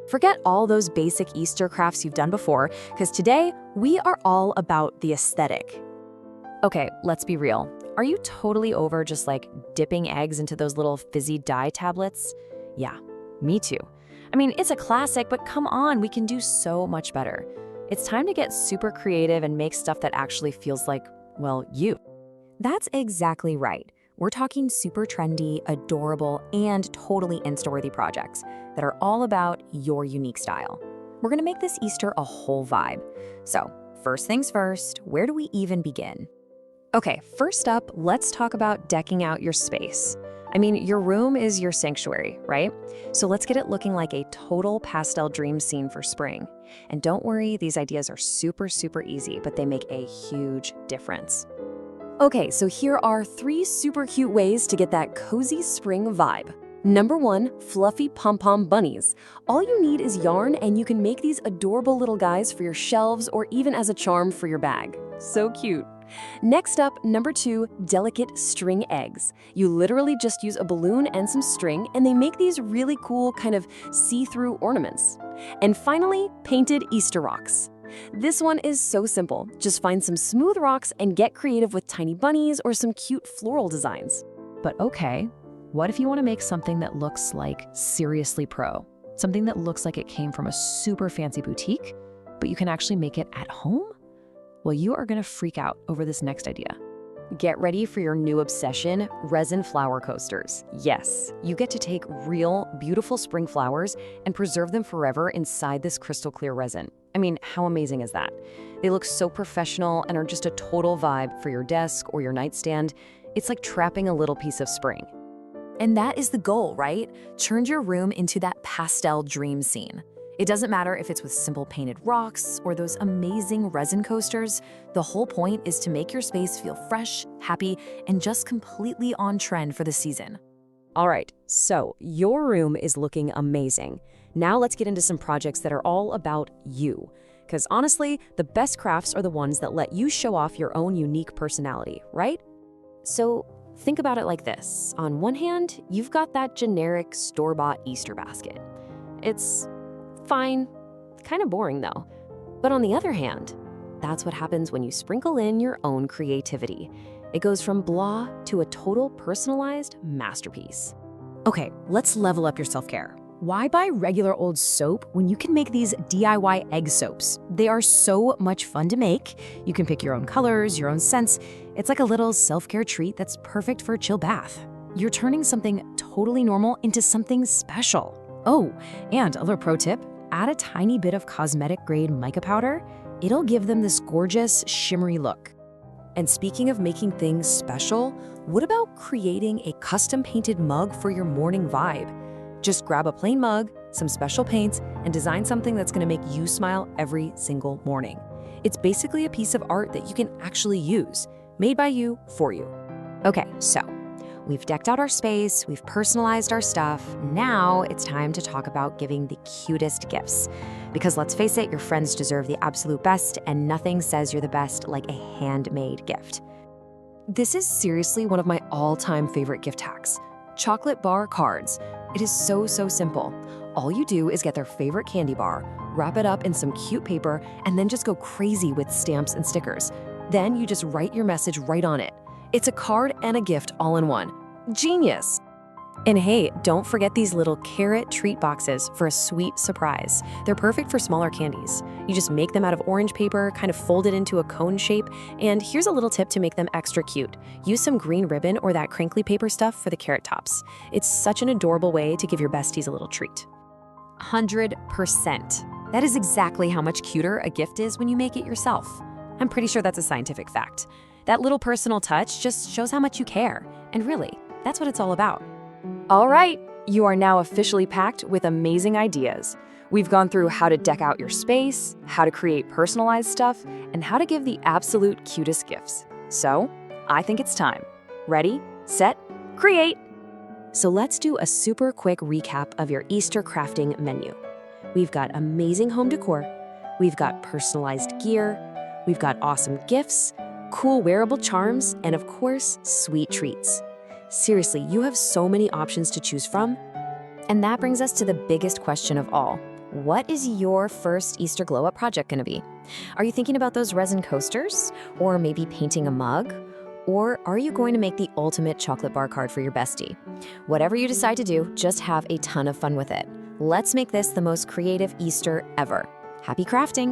Forget all those basic Easter crafts you've done before, because today we are all about the aesthetic. Okay, let's be real. Are you totally over just like dipping eggs into those little fizzy dye tablets? Yeah, me too. I mean, it's a classic, but come on, we can do so much better. It's time to get super creative and make stuff that actually feels like, well, you. That's exactly right. We're talking super trendy, adorable, and totally Insta-worthy projects that are all about your unique style. We're gonna make this Easter a whole vibe. So, first things first, where do we even begin? Okay, first up, let's talk about decking out your space. I mean, your room is your sanctuary, right? So let's get it looking like a total pastel dream scene for spring. And don't worry, these ideas are super easy, but they make a huge difference. Okay, so here are 3 super cute ways to get that cozy spring vibe. Number 1, fluffy pom-pom bunnies. All you need is yarn and you can make these adorable little guys for your shelves or even as a charm for your bag. So cute. Next up, number 2, delicate string eggs. You literally just use a balloon and some string and they make these really cool kind of see-through ornaments. And finally, painted Easter rocks. This one is so simple. Just find some smooth rocks and get creative with tiny bunnies or some cute floral designs. But okay, what if you want to make something that looks like seriously pro? Something that looks like it came from a super fancy boutique, but you can actually make it at home? Well, you are going to freak out over this next idea. Get ready for your new obsession, resin flower coasters. Yes, you get to take real, beautiful spring flowers and preserve them forever inside this crystal clear resin. I mean, how amazing is that? They look so professional and are just a total vibe for your desk or your nightstand. It's like trapping a little piece of spring. And that is the goal, right? Turn your room into that pastel dream scene. It doesn't matter if it's with simple painted rocks or those amazing resin coasters. The whole point is to make your space feel fresh, happy, and just completely on trend for the season. All right, so your room is looking amazing. Now let's get into some projects that are all about you. Because honestly, the best crafts are the ones that let you show off your own unique personality, right? So think about it like this. On one hand, you've got that generic store-bought Easter basket. It's fine, kind of boring though. But on the other hand, that's what happens when you sprinkle in your own creativity. It goes from blah to a total personalized masterpiece. Okay, let's level up your self-care. Why buy regular old soap when you can make these DIY egg soaps? They are so much fun to make. You can pick your own colors, your own scents. It's like a little self-care treat that's perfect for a chill bath. You're turning something totally normal into something special. Oh, and a little pro tip, add a tiny bit of cosmetic-grade mica powder. It'll give them this gorgeous, shimmery look. And speaking of making things special, what about creating a custom-painted mug for your morning vibe? Just grab a plain mug, some special paints, and design something that's gonna make you smile every single morning. It's basically a piece of art that you can actually use, made by you, for you. Okay, so we've decked out our space, we've personalized our stuff. Now it's time to talk about giving the cutest gifts. Because let's face it, your friends deserve the absolute best, and nothing says you're the best like a handmade gift. This is seriously one of my all-time favorite gift hacks. Chocolate bar cards. It is so simple. All you do is get their favorite candy bar, wrap it up in some cute paper, and then just go crazy with stamps and stickers. Then you just write your message right on it. It's a card and a gift all in one. Genius! And hey, don't forget these little carrot treat boxes for a sweet surprise. They're perfect for smaller candies. You just make them out of orange paper, kind of fold it into a cone shape, and here's a little tip to make them extra cute. Use some green ribbon or that crinkly paper stuff for the carrot tops. It's such an adorable way to give your besties a little treat. 100%. That is exactly how much cuter a gift is when you make it yourself. I'm pretty sure that's a scientific fact. That little personal touch just shows how much you care. And really, that's what it's all about. All right, you are now officially packed with amazing ideas. We've gone through how to deck out your space, how to create personalized stuff, and how to give the absolute cutest gifts. So, I think it's time. Ready, set, create! So let's do a super quick recap of your Easter crafting menu. We've got amazing home decor, we've got personalized gear, we've got awesome gifts, cool wearable charms, and of course, sweet treats. Seriously, you have so many options to choose from. And that brings us to the biggest question of all. What is your first Easter glow-up project gonna be? Are you thinking about those resin coasters? Or maybe painting a mug? Or are you going to make the ultimate chocolate bar card for your bestie? Whatever you decide to do, just have a ton of fun with it. Let's make this the most creative Easter ever. Happy crafting!